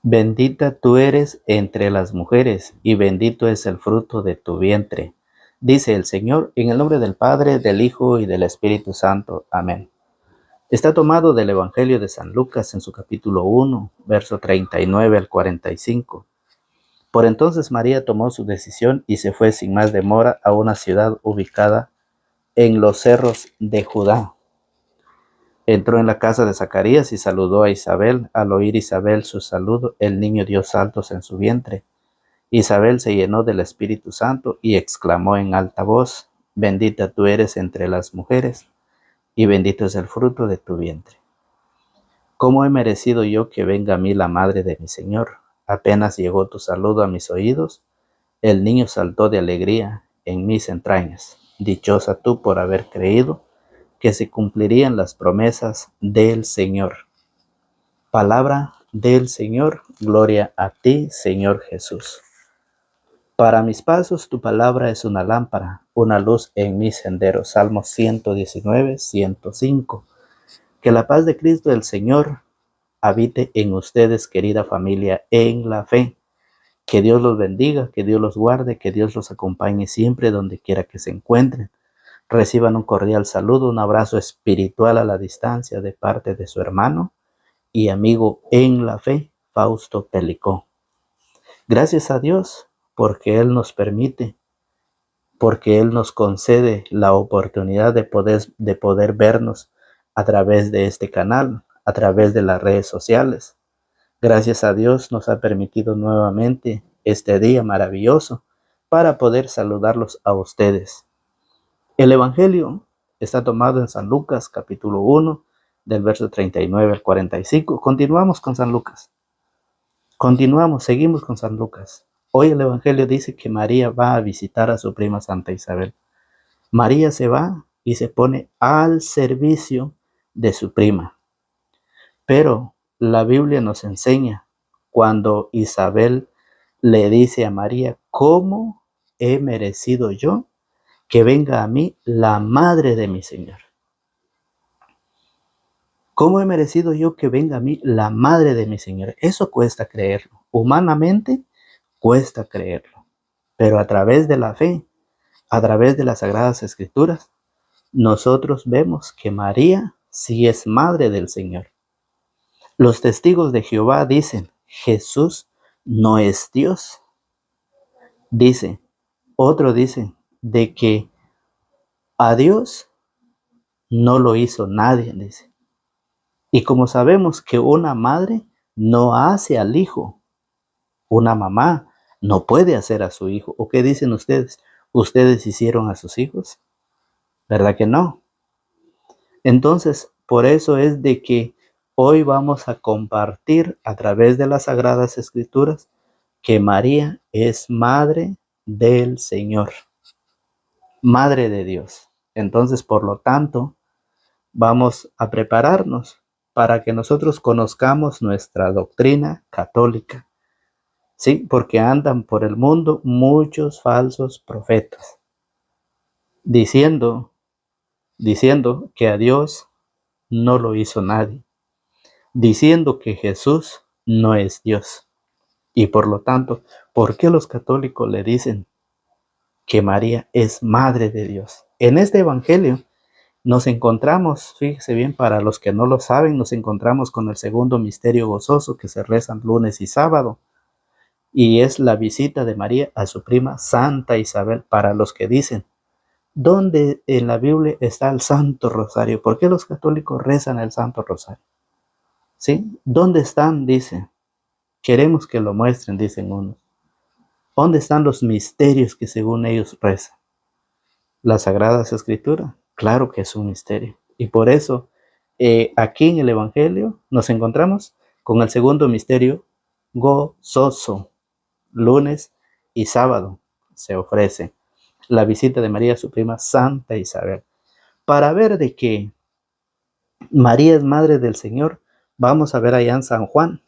Bendita tú eres entre las mujeres, y bendito es el fruto de tu vientre. Dice el Señor, en el nombre del Padre, del Hijo y del Espíritu Santo. Amén. Está tomado del Evangelio de San Lucas en su capítulo 1, verso 39 al 45. Por entonces María tomó su decisión y se fue sin más demora a una ciudad ubicada en los cerros de Judá. Entró en la casa de Zacarías y saludó a Isabel. Al oír Isabel su saludo, el niño dio saltos en su vientre. Isabel se llenó del Espíritu Santo y exclamó en alta voz: Bendita tú eres entre las mujeres, y bendito es el fruto de tu vientre. ¿Cómo he merecido yo que venga a mí la madre de mi Señor? Apenas llegó tu saludo a mis oídos, el niño saltó de alegría en mis entrañas. Dichosa tú por haber creído que se cumplirían las promesas del Señor. Palabra del Señor, gloria a ti, Señor Jesús. Para mis pasos tu palabra es una lámpara, una luz en mis senderos. Salmo 119, 105. Que la paz de Cristo el Señor habite en ustedes, querida familia, en la fe. Que Dios los bendiga, que Dios los guarde, que Dios los acompañe siempre donde quiera que se encuentren. Reciban un cordial saludo, un abrazo espiritual a la distancia de parte de su hermano y amigo en la fe, Fausto Pelicó. Gracias a Dios porque Él nos permite, porque Él nos concede la oportunidad de poder vernos a través de este canal, a través de las redes sociales. Gracias a Dios nos ha permitido nuevamente este día maravilloso para poder saludarlos a ustedes. El Evangelio está tomado en San Lucas, capítulo 1, del verso 39 al 45. Continuamos con San Lucas. Seguimos con San Lucas. Hoy el Evangelio dice que María va a visitar a su prima Santa Isabel. María se va y se pone al servicio de su prima. Pero la Biblia nos enseña cuando Isabel le dice a María: ¿cómo he merecido yo que venga a mí la madre de mi Señor? ¿Cómo he merecido yo que venga a mí la madre de mi Señor? Eso cuesta creerlo. Humanamente cuesta creerlo. Pero a través de la fe, a través de las Sagradas Escrituras, nosotros vemos que María sí es madre del Señor. Los testigos de Jehová dicen: Jesús no es Dios. Otro dice de que a Dios no lo hizo nadie, dice. Y como sabemos que una madre no hace al hijo, una mamá no puede hacer a su hijo. ¿O qué dicen ustedes? ¿Ustedes hicieron a sus hijos? ¿Verdad que no? Entonces, por eso es de que hoy vamos a compartir a través de las Sagradas Escrituras que María es madre del Señor, madre de Dios. Entonces, por lo tanto, vamos a prepararnos para que nosotros conozcamos nuestra doctrina católica. Sí, porque andan por el mundo muchos falsos profetas diciendo que a Dios no lo hizo nadie, diciendo que Jesús no es Dios. Y por lo tanto, ¿por qué los católicos le dicen que María es madre de Dios? En este evangelio nos encontramos, fíjese bien, para los que no lo saben, nos encontramos con el segundo misterio gozoso que se reza lunes y sábado, y es la visita de María a su prima Santa Isabel. Para los que dicen: ¿dónde en la Biblia está el Santo Rosario? ¿Por qué los católicos rezan el Santo Rosario? ¿Sí? ¿Dónde están? Dice. Queremos que lo muestren, dicen unos. ¿Dónde están los misterios que según ellos rezan? Las Sagradas Escrituras, claro que es un misterio. Y por eso, aquí en el Evangelio nos encontramos con el segundo misterio gozoso. Lunes y sábado se ofrece la visita de María a su prima Santa Isabel. Para ver de que María es madre del Señor, vamos a ver allá en San Juan.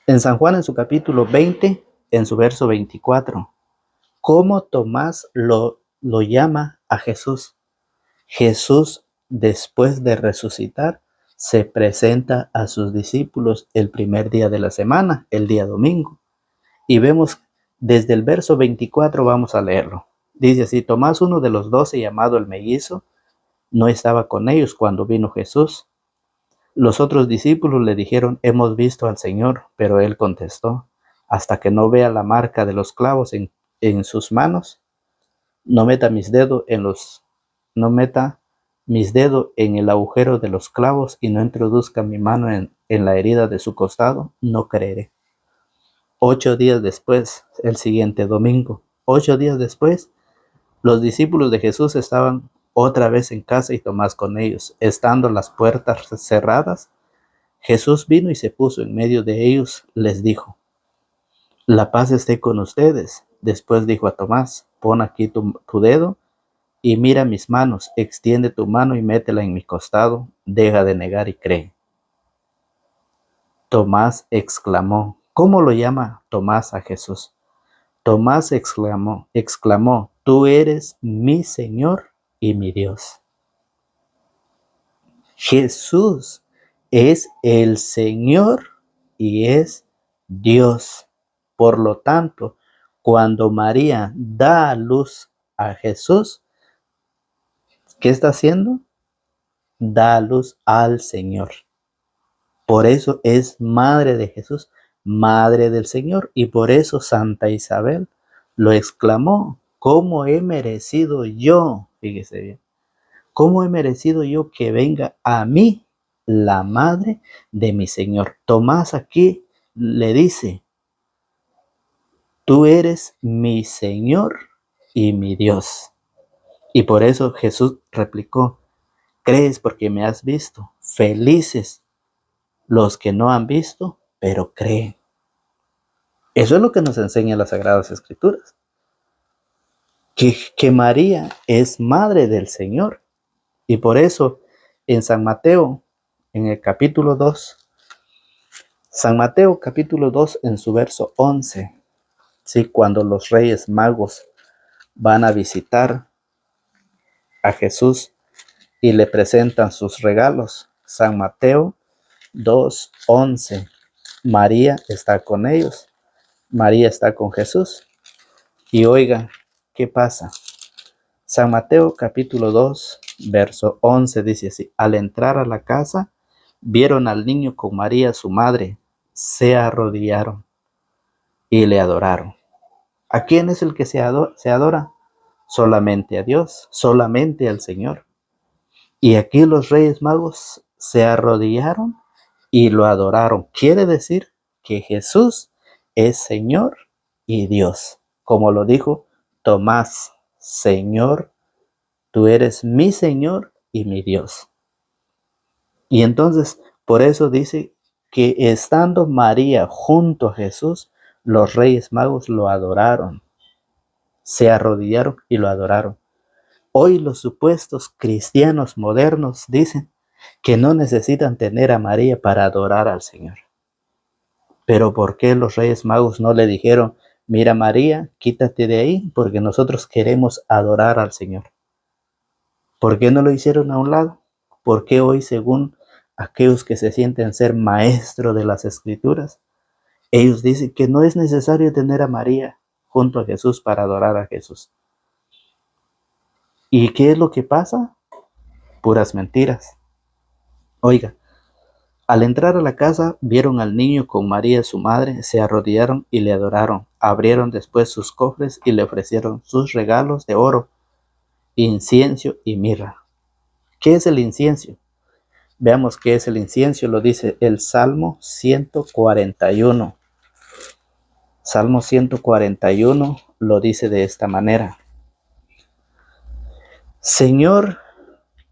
En San Juan, en su capítulo 20, en su verso 24, cómo Tomás lo llama a Jesús. Jesús, después de resucitar, se presenta a sus discípulos el primer día de la semana, el día domingo. Y vemos desde el verso 24, vamos a leerlo. Dice así: Tomás, uno de los 12, llamado el mellizo, no estaba con ellos cuando vino Jesús. Los otros discípulos le dijeron: hemos visto al Señor. Pero él contestó: hasta que no vea la marca de los clavos en sus manos, no meta mis dedos en el agujero de los clavos y no introduzca mi mano en la herida de su costado, no creeré. 8 días después, el siguiente domingo, 8 días después, los discípulos de Jesús estaban otra vez en casa y Tomás con ellos. Estando las puertas cerradas, Jesús vino y se puso en medio de ellos, les dijo: la paz esté con ustedes. Después dijo a Tomás: pon aquí tu dedo y mira mis manos, extiende tu mano y métela en mi costado, deja de negar y cree. Tomás exclamó. ¿Cómo lo llama Tomás a Jesús? Tomás exclamó: tú eres mi Señor y mi Dios. Jesús es el Señor y es Dios. Por lo tanto, cuando María da a luz a Jesús, ¿qué está haciendo? Da a luz al Señor. Por eso es madre de Jesús, madre del Señor. Y por eso Santa Isabel lo exclamó: ¿cómo he merecido yo? Fíjese bien. ¿Cómo he merecido yo que venga a mí la madre de mi Señor? Tomás aquí le dice: tú eres mi Señor y mi Dios. Y por eso Jesús replicó: crees porque me has visto. Felices los que no han visto, pero creen. Eso es lo que nos enseñan las Sagradas Escrituras. Que María es madre del Señor. Y por eso en San Mateo, en el capítulo 2, San Mateo capítulo 2, en su verso 11, ¿sí? Cuando los Reyes Magos van a visitar a Jesús y le presentan sus regalos. San Mateo 2:11. María está con ellos. María está con Jesús. Y oiga, ¿qué pasa? San Mateo capítulo 2, verso 11 dice así: al entrar a la casa, vieron al niño con María su madre, se arrodillaron y le adoraron. ¿A quién es el que se adora? Solamente a Dios, solamente al Señor. Y aquí los Reyes Magos se arrodillaron y lo adoraron. Quiere decir que Jesús es Señor y Dios. Como lo dijo Tomás: Señor, tú eres mi Señor y mi Dios. Y entonces, por eso dice que estando María junto a Jesús, los Reyes Magos lo adoraron. Se arrodillaron y lo adoraron. Hoy los supuestos cristianos modernos dicen que no necesitan tener a María para adorar al Señor. Pero ¿por qué los Reyes Magos no le dijeron: mira María, quítate de ahí porque nosotros queremos adorar al Señor? ¿Por qué no lo hicieron a un lado? ¿Por qué hoy, según aquellos que se sienten ser maestros de las Escrituras, ellos dicen que no es necesario tener a María junto a Jesús para adorar a Jesús? ¿Y qué es lo que pasa? Puras mentiras. Oiga, al entrar a la casa, vieron al niño con María su madre, se arrodillaron y le adoraron. Abrieron después sus cofres y le ofrecieron sus regalos de oro, incienso y mirra. ¿Qué es el incienso? Veamos qué es el incienso, lo dice el Salmo 141. Salmo 141 lo dice de esta manera: Señor,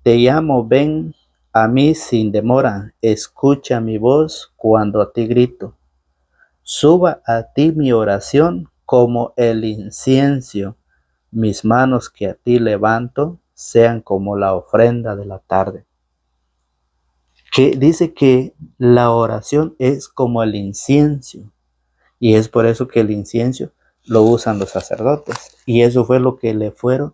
te llamo, ven a mí sin demora, escucha mi voz cuando a ti grito. Suba a ti mi oración como el incienso, mis manos que a ti levanto sean como la ofrenda de la tarde. Que dice que la oración es como el incienso, y es por eso que el incienso lo usan los sacerdotes, y eso fue lo que le fueron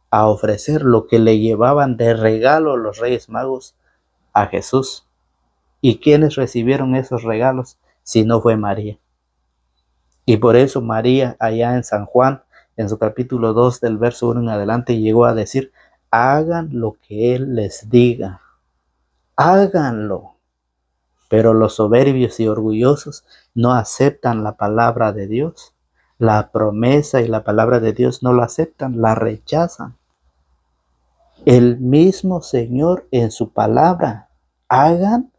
a ofrecer, lo que le llevaban de regalo los Reyes Magos a Jesús. ¿Y quiénes recibieron esos regalos si no fue María? Y por eso María, allá en San Juan, en su capítulo 2 del verso 1 en adelante, llegó a decir: hagan lo que Él les diga, háganlo. Pero los soberbios y orgullosos no aceptan la palabra de Dios. La promesa y la palabra de Dios no la aceptan, la rechazan. El mismo Señor en su palabra: hagan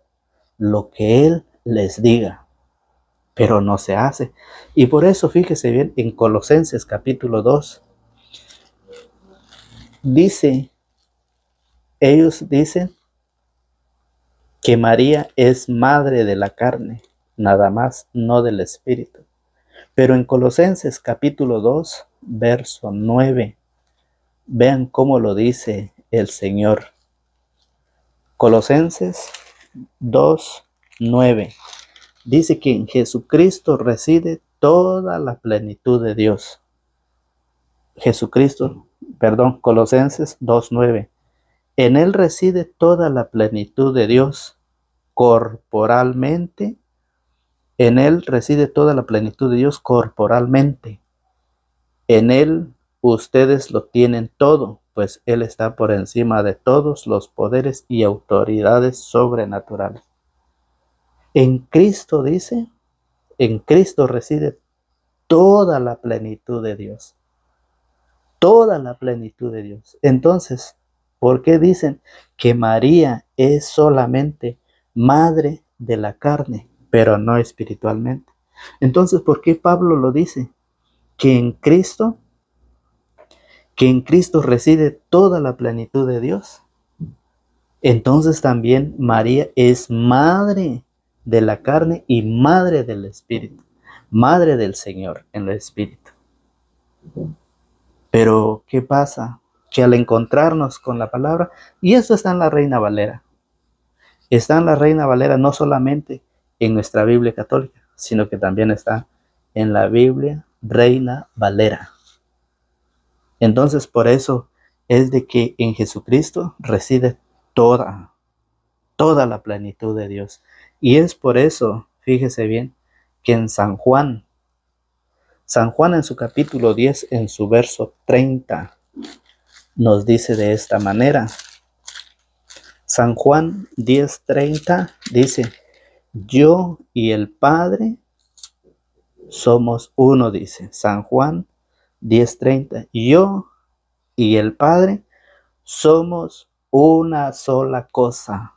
lo que Él les diga. Pero no se hace. Y por eso fíjese bien, en Colosenses capítulo 2, ellos dicen que María es madre de la carne, nada más, no del espíritu. Pero en Colosenses capítulo 2, verso 9, vean cómo lo dice el Señor. Colosenses 2, 9. Dice que en Jesucristo reside toda la plenitud de Dios. Colosenses 2:9. En Él reside toda la plenitud de Dios corporalmente. En Él reside toda la plenitud de Dios corporalmente. En Él ustedes lo tienen todo, pues Él está por encima de todos los poderes y autoridades sobrenaturales. En Cristo dice, en Cristo reside toda la plenitud de Dios. Toda la plenitud de Dios. Entonces, ¿por qué dicen que María es solamente madre de la carne, pero no espiritualmente? Entonces, ¿por qué Pablo lo dice? Que en Cristo reside toda la plenitud de Dios. Entonces también María es madre de la carne y madre del espíritu, madre del Señor en el espíritu. Pero, ¿qué pasa? Que al encontrarnos con la palabra, y eso está en la Reina Valera, está en la Reina Valera no solamente en nuestra Biblia católica, sino que también está en la Biblia Reina Valera. Entonces, por eso es de que en Jesucristo reside toda la plenitud de Dios. Y es por eso, fíjese bien, que en San Juan en su capítulo 10, en su verso 30, nos dice de esta manera. San Juan 10:30 dice: yo y el Padre somos uno, dice. San Juan 10:30, yo y el Padre somos una sola cosa.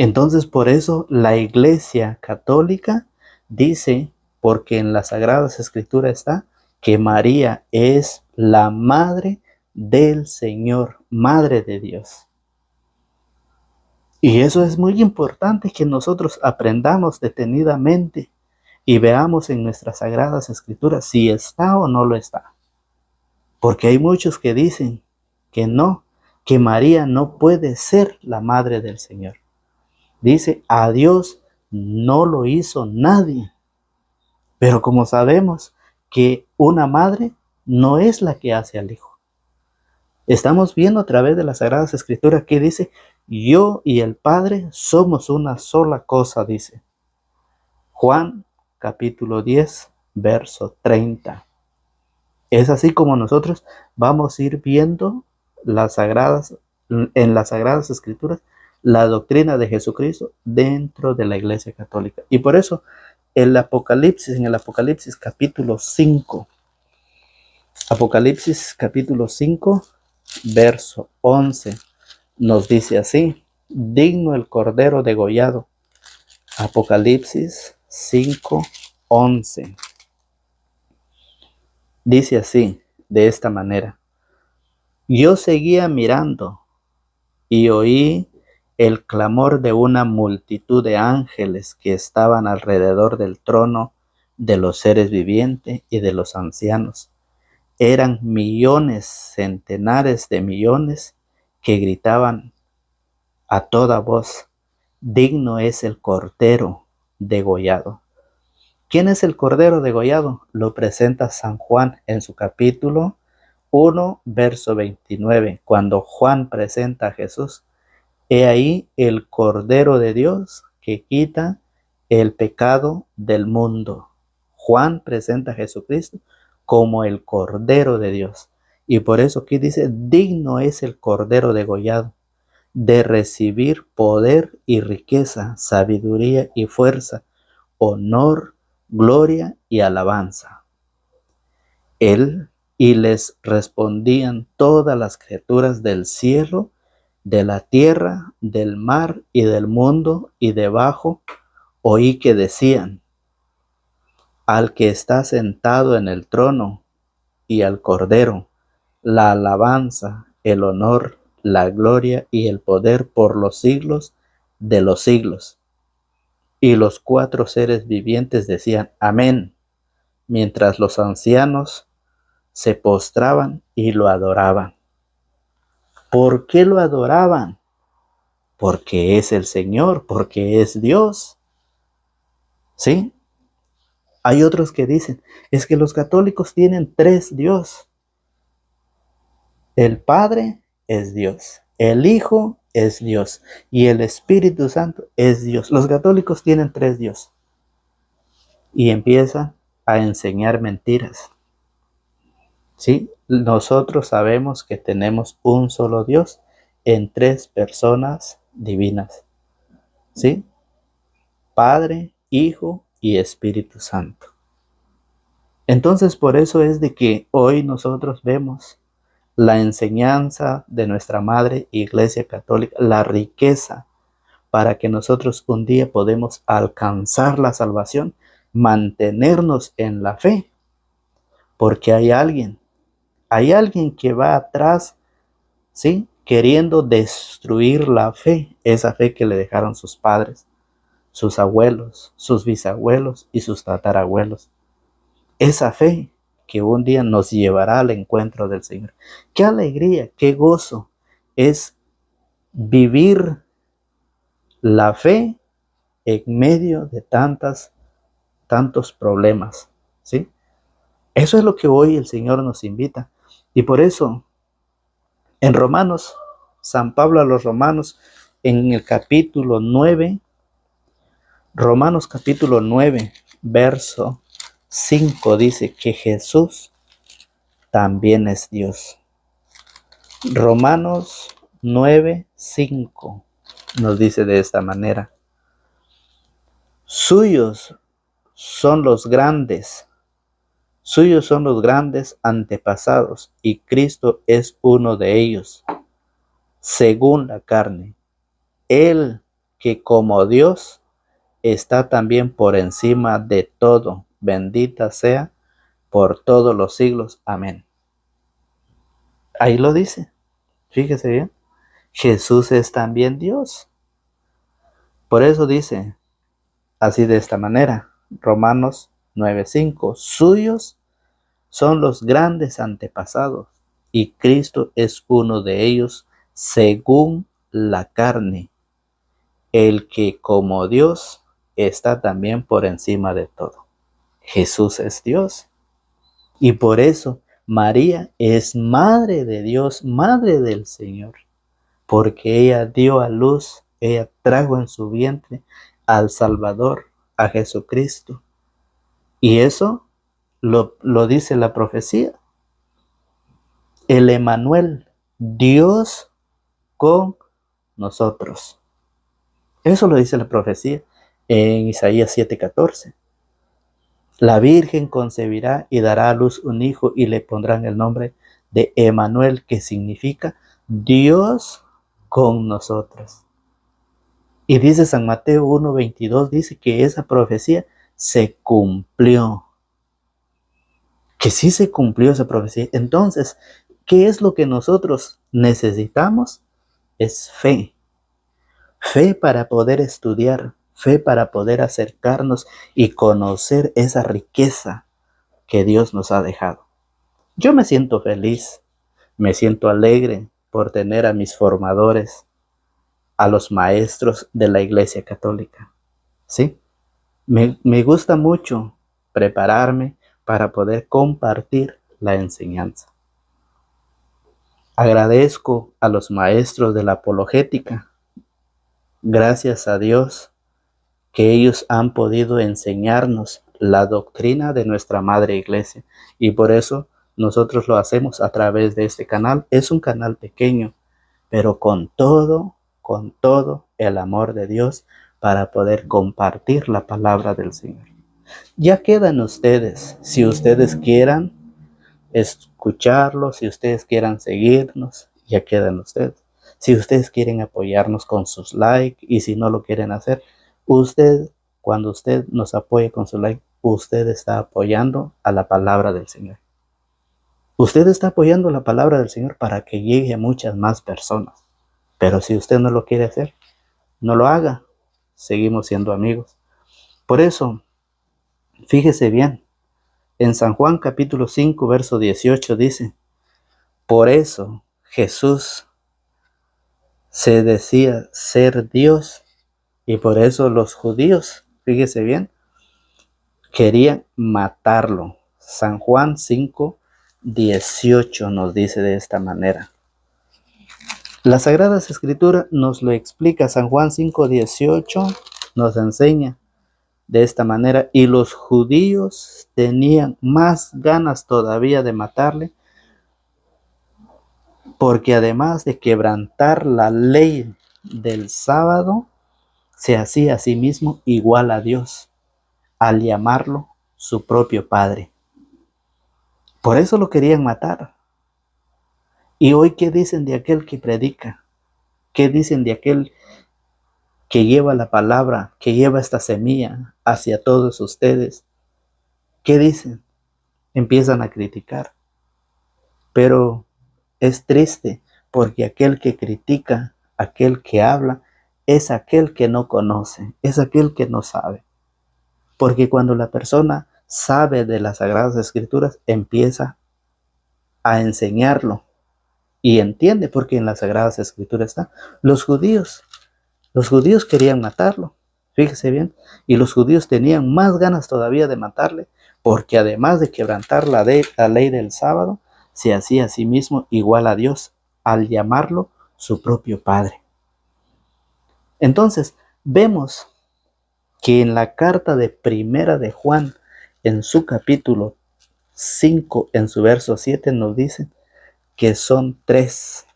Entonces, por eso la Iglesia Católica dice, porque en las Sagradas Escrituras está, que María es la madre del Señor, madre de Dios. Y eso es muy importante, que nosotros aprendamos detenidamente y veamos en nuestras Sagradas Escrituras si está o no lo está. Porque hay muchos que dicen que no, que María no puede ser la madre del Señor. Dice, a Dios no lo hizo nadie. Pero como sabemos que una madre no es la que hace al hijo. Estamos viendo a través de las Sagradas Escrituras que dice, yo y el Padre somos una sola cosa, dice. Juan capítulo 10, verso 30. Es así como nosotros vamos a ir viendo en las Sagradas Escrituras la doctrina de Jesucristo dentro de la Iglesia Católica. Y por eso en el Apocalipsis capítulo 5, verso 11, nos dice así: digno el Cordero degollado. Apocalipsis 5:11. Dice así, de esta manera: yo seguía mirando y oí el clamor de una multitud de ángeles que estaban alrededor del trono, de los seres vivientes y de los ancianos. Eran millones, centenares de millones, que gritaban a toda voz: digno es el Cordero degollado. ¿Quién es el Cordero degollado? Lo presenta San Juan en su capítulo 1, verso 29, cuando Juan presenta a Jesús. He ahí el Cordero de Dios que quita el pecado del mundo. Juan presenta a Jesucristo como el Cordero de Dios. Y por eso aquí dice, digno es el Cordero degollado de recibir poder y riqueza, sabiduría y fuerza, honor, gloria y alabanza. Él y les respondían todas las criaturas del cielo, de la tierra, del mar y del mundo y debajo, oí que decían, al que está sentado en el trono y al Cordero, la alabanza, el honor, la gloria y el poder por los siglos de los siglos. Y los 4 seres vivientes decían, amén, mientras los ancianos se postraban y lo adoraban. ¿Por qué lo adoraban? Porque es el Señor, porque es Dios. ¿Sí? Hay otros que dicen, es que los católicos tienen 3 Dios. El Padre es Dios, el Hijo es Dios y el Espíritu Santo es Dios. Los católicos tienen 3 Dios. Y empiezan a enseñar mentiras. ¿Sí? Nosotros sabemos que tenemos un solo Dios en 3 personas divinas. ¿Sí? Padre, Hijo y Espíritu Santo. Entonces, por eso es de que hoy nosotros vemos la enseñanza de nuestra Madre Iglesia Católica, la riqueza para que nosotros un día podemos alcanzar la salvación, mantenernos en la fe, porque hay alguien que va atrás, ¿sí? Queriendo destruir la fe, esa fe que le dejaron sus padres, sus abuelos, sus bisabuelos y sus tatarabuelos. Esa fe que un día nos llevará al encuentro del Señor. Qué alegría, qué gozo es vivir la fe en medio de tantos problemas, ¿sí? Eso es lo que hoy el Señor nos invita. Y por eso, en Romanos, San Pablo a los Romanos, en el capítulo 9, Romanos capítulo 9, verso 5, dice que Jesús también es Dios. Romanos 9, 5 nos dice de esta manera: suyos son los grandes antepasados, y Cristo es uno de ellos, según la carne. Él que como Dios está también por encima de todo, bendita sea por todos los siglos. Amén. Ahí lo dice. Fíjese bien. Jesús es también Dios. Por eso dice así de esta manera, Romanos 9:5, suyos son los grandes antepasados, y Cristo es uno de ellos según la carne, el que como Dios está también por encima de todo. Jesús es Dios. Y por eso María es madre de Dios, madre del Señor, porque ella dio a luz, ella trajo en su vientre al Salvador, a Jesucristo. Y eso lo dice la profecía. El Emmanuel, Dios con nosotros. Eso lo dice la profecía en Isaías 7:14. La Virgen concebirá y dará a luz un hijo y le pondrán el nombre de Emmanuel, que significa Dios con nosotros. Y dice San Mateo 1:22, dice que esa profecía se cumplió. Que sí se cumplió esa profecía. Entonces, ¿qué es lo que nosotros necesitamos? Es fe. Fe para poder estudiar, fe para poder acercarnos y conocer esa riqueza que Dios nos ha dejado. Yo me siento feliz, me siento alegre por tener a mis formadores, a los maestros de la Iglesia Católica. ¿Sí? Me gusta mucho prepararme para poder compartir la enseñanza. Agradezco a los maestros de la apologética, Gracias a Dios que ellos han podido enseñarnos la doctrina de nuestra Madre Iglesia. Y por eso nosotros lo hacemos a través de este canal. Es un canal pequeño, pero con todo el amor de Dios para poder compartir la palabra del Señor. Ya quedan ustedes, si ustedes quieran escucharlo, si ustedes quieran seguirnos, ya quedan ustedes. Si ustedes quieren apoyarnos con sus likes y si no lo quieren hacer, cuando usted nos apoye con su like, usted está apoyando a la palabra del Señor. Usted está apoyando la palabra del Señor para que llegue a muchas más personas. Pero si usted no lo quiere hacer, no lo haga. Seguimos siendo amigos. Por eso, fíjese bien, en San Juan capítulo 5, verso 18 dice, por eso Jesús se decía ser Dios y por eso los judíos, fíjese bien, querían matarlo. San Juan 5, 18 nos dice de esta manera. La Sagrada Escritura nos lo explica. San Juan 5, 18 nos enseña de esta manera. Y los judíos tenían más ganas todavía de matarle, porque además de quebrantar la ley del sábado, se hacía a sí mismo igual a Dios, al llamarlo su propio Padre. Por eso lo querían matar. ¿Y hoy qué dicen de aquel que predica? ¿Qué dicen de aquel que lleva la palabra, que lleva esta semilla hacia todos ustedes? ¿Qué dicen? Empiezan a criticar. Pero es triste porque aquel que critica, aquel que habla, es aquel que no conoce, es aquel que no sabe. Porque cuando la persona sabe de las Sagradas Escrituras, empieza a enseñarlo y entiende, porque en las Sagradas Escrituras está. Los judíos querían matarlo, fíjese bien, y los judíos tenían más ganas todavía de matarle, porque además de quebrantar la ley del sábado, se hacía a sí mismo igual a Dios al llamarlo su propio Padre. Entonces, vemos que en la carta de Primera de Juan, en su capítulo 5, en su verso 7, nos dice que son tres.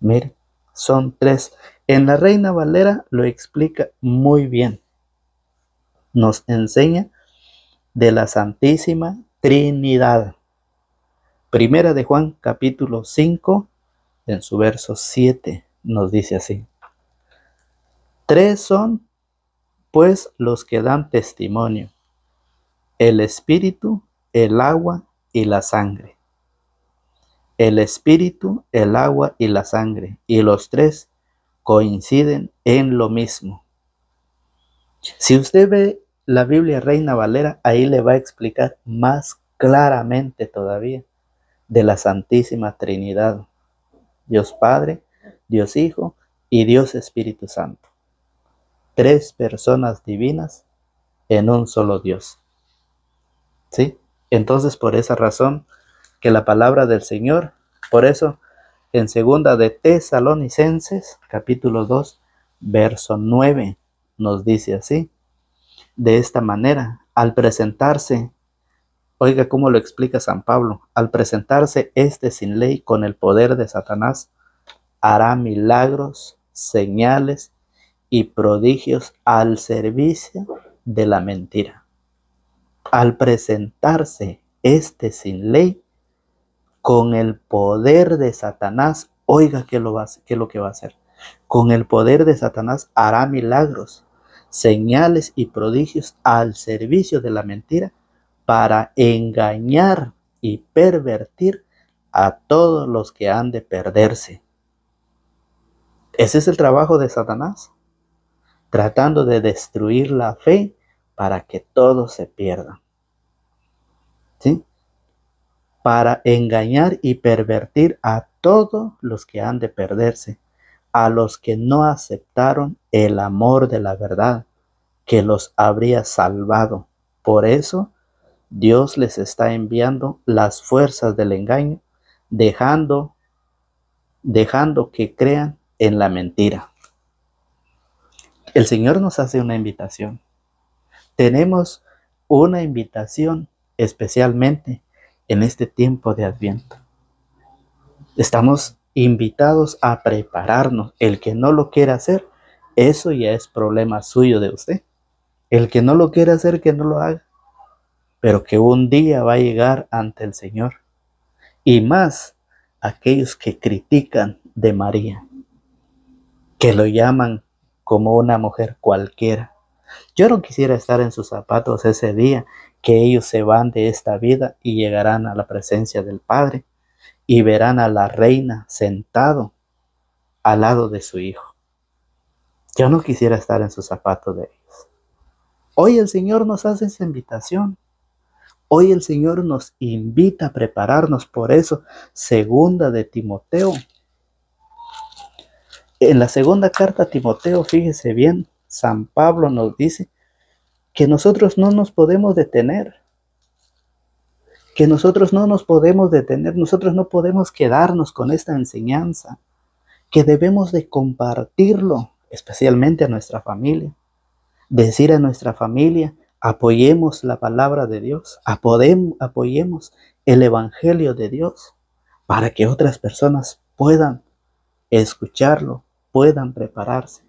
Mire, son tres. En la Reina Valera lo explica muy bien. Nos enseña de la Santísima Trinidad. Primera de Juan, capítulo 5, en su verso 7, nos dice así. Tres son, pues, los que dan testimonio: el Espíritu, el agua y la sangre. El Espíritu, el agua y la sangre, y los tres coinciden en lo mismo. Si usted ve la Biblia Reina Valera, ahí le va a explicar más claramente todavía de la Santísima Trinidad: Dios Padre, Dios Hijo y Dios Espíritu Santo. Tres personas divinas en un solo Dios. ¿Sí? Entonces, por esa razón que la palabra del Señor, por eso en segunda de Tesalonicenses, capítulo 2, verso 9, nos dice así, de esta manera, al presentarse, oiga cómo lo explica San Pablo, al presentarse sin ley con el poder de Satanás, hará milagros, señales y prodigios al servicio de la mentira. Al presentarse sin ley con el poder de Satanás, oiga qué es lo que va a hacer. Con el poder de Satanás hará milagros, señales y prodigios al servicio de la mentira, para engañar y pervertir a todos los que han de perderse. Ese es el trabajo de Satanás, tratando de destruir la fe para que todos se pierdan. ¿Sí? Para engañar y pervertir a todos los que han de perderse, a los que no aceptaron el amor de la verdad, que los habría salvado. Por eso, Dios les está enviando las fuerzas del engaño, dejando que crean en la mentira. El Señor nos hace una invitación. Tenemos una invitación especialmente en este tiempo de Adviento. Estamos invitados a prepararnos. El que no lo quiera hacer, eso ya es problema suyo de usted. El que no lo quiera hacer, que no lo haga. Pero que un día va a llegar ante el Señor. Y más aquellos que critican de María, que lo llaman como una mujer cualquiera. Yo no quisiera estar en sus zapatos ese día que ellos se van de esta vida y llegarán a la presencia del Padre y verán a la reina sentado al lado de su hijo. Yo no quisiera estar en sus zapatos de ellos. Hoy el Señor nos hace esa invitación. Hoy el Señor nos invita a prepararnos. Por eso, segunda de Timoteo. En la segunda carta a Timoteo, fíjese bien, San Pablo nos dice que nosotros no nos podemos detener. Que nosotros no nos podemos detener. Nosotros no podemos quedarnos con esta enseñanza. Que debemos de compartirlo, especialmente a nuestra familia. Decir a nuestra familia, apoyemos la palabra de Dios, apoyemos el Evangelio de Dios, para que otras personas puedan escucharlo, puedan prepararse.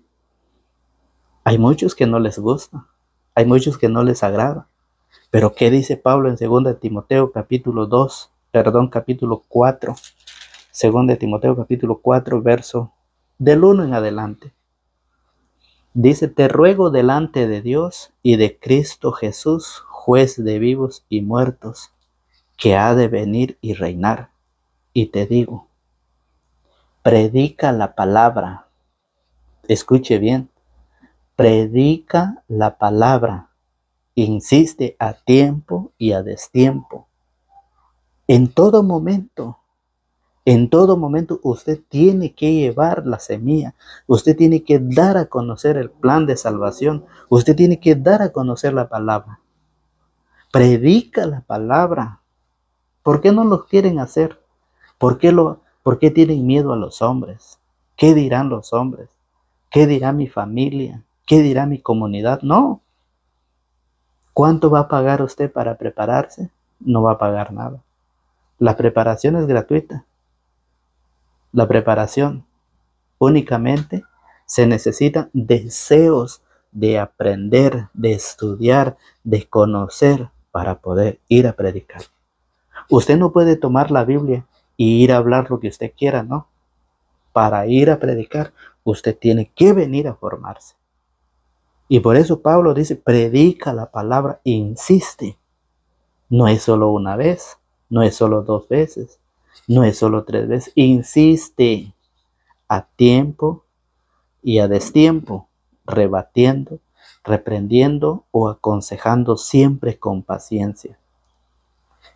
Hay muchos que no les gusta, hay muchos que no les agrada, pero ¿qué dice Pablo en 2 Timoteo capítulo 4? 2 Timoteo capítulo 4, verso del 1 en adelante. Dice, te ruego delante de Dios y de Cristo Jesús, juez de vivos y muertos, que ha de venir y reinar. Y te digo, predica la palabra. Escuche bien, predica la palabra. Insiste a tiempo y a destiempo. En todo momento usted tiene que llevar la semilla. Usted tiene que dar a conocer el plan de salvación. Usted tiene que dar a conocer la palabra. Predica la palabra. ¿Por qué no lo quieren hacer? ¿Por qué tienen miedo a los hombres? ¿Qué dirán los hombres? ¿Qué dirá mi familia? ¿Qué dirá mi comunidad? No. ¿Cuánto va a pagar usted para prepararse? No va a pagar nada. La preparación es gratuita. La preparación únicamente se necesitan deseos de aprender, de estudiar, de conocer para poder ir a predicar. Usted no puede tomar la Biblia y ir a hablar lo que usted quiera, ¿no? Para ir a predicar, usted tiene que venir a formarse. Y por eso Pablo dice, predica la palabra, insiste. No es solo una vez, no es solo 2 veces, no es solo 3 veces, insiste a tiempo y a destiempo, rebatiendo, reprendiendo o aconsejando siempre con paciencia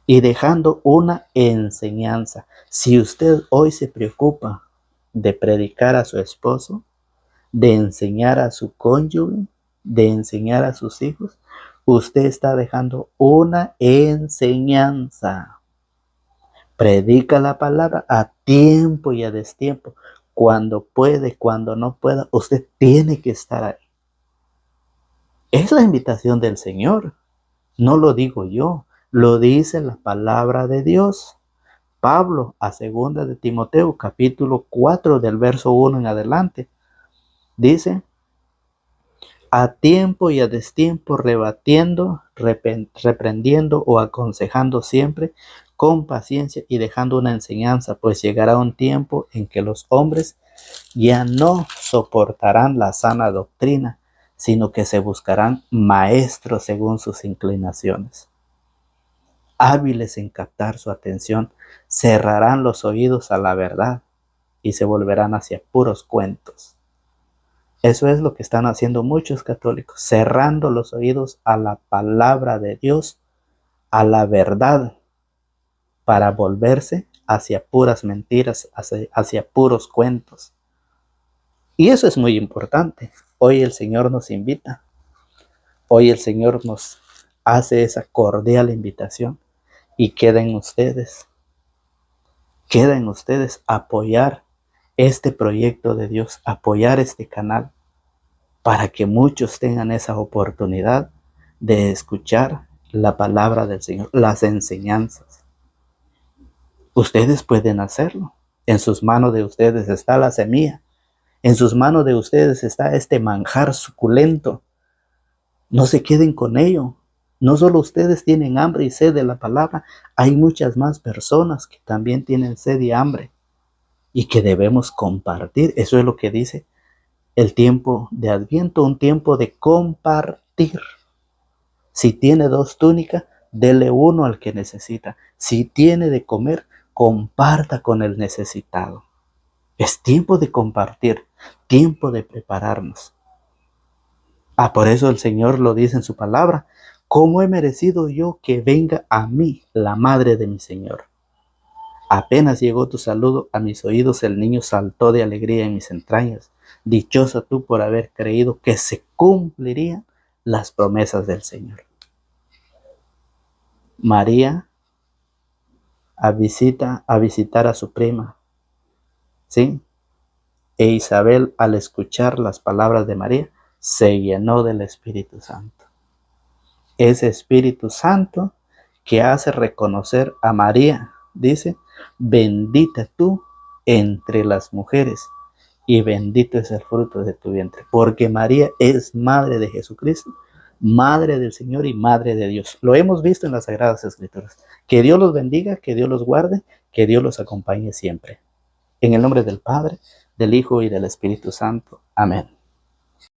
y dejando una enseñanza. Si usted hoy se preocupa de predicar a su esposo, de enseñar a su cónyuge, de enseñar a sus hijos, usted está dejando una enseñanza. Predica la palabra a tiempo y a destiempo. Cuando puede, cuando no pueda, usted tiene que estar ahí. Es la invitación del Señor. No lo digo yo, lo dice la palabra de Dios. Pablo a 2 de Timoteo, capítulo 4, del verso 1 en adelante, dice, a tiempo y a destiempo, rebatiendo, reprendiendo o aconsejando siempre con paciencia y dejando una enseñanza, pues llegará un tiempo en que los hombres ya no soportarán la sana doctrina, sino que se buscarán maestros según sus inclinaciones. Hábiles en captar su atención, cerrarán los oídos a la verdad y se volverán hacia puros cuentos. Eso es lo que están haciendo muchos católicos, cerrando los oídos a la palabra de Dios, a la verdad, para volverse hacia puras mentiras, hacia puros cuentos. Y eso es muy importante. Hoy el Señor nos invita. Hoy el Señor nos hace esa cordial invitación. Y queda en ustedes apoyar este proyecto de Dios, apoyar este canal. para que muchos tengan esa oportunidad de escuchar la palabra del Señor, las enseñanzas. Ustedes pueden hacerlo. En sus manos de ustedes está la semilla. En sus manos de ustedes está este manjar suculento. No se queden con ello. No solo ustedes tienen hambre y sed de la palabra, hay muchas más personas que también tienen sed y hambre y que debemos compartir. Eso es lo que dice el tiempo de Adviento, un tiempo de compartir. Si tiene 2 túnicas, dele uno al que necesita. Si tiene de comer, comparta con el necesitado. Es tiempo de compartir, tiempo de prepararnos. Por eso el Señor lo dice en su palabra. ¿Cómo he merecido yo que venga a mí la madre de mi Señor? Apenas llegó tu saludo a mis oídos, el niño saltó de alegría en mis entrañas. Dichosa tú por haber creído que se cumplirían las promesas del Señor. María a visitar a su prima, ¿sí? E Isabel, al escuchar las palabras de María, se llenó del Espíritu Santo. Ese Espíritu Santo que hace reconocer a María, dice, bendita tú entre las mujeres y bendito es el fruto de tu vientre, porque María es madre de Jesucristo, madre del Señor y madre de Dios. Lo hemos visto en las Sagradas Escrituras. Que Dios los bendiga, que Dios los guarde, que Dios los acompañe siempre. En el nombre del Padre, del Hijo y del Espíritu Santo. Amén.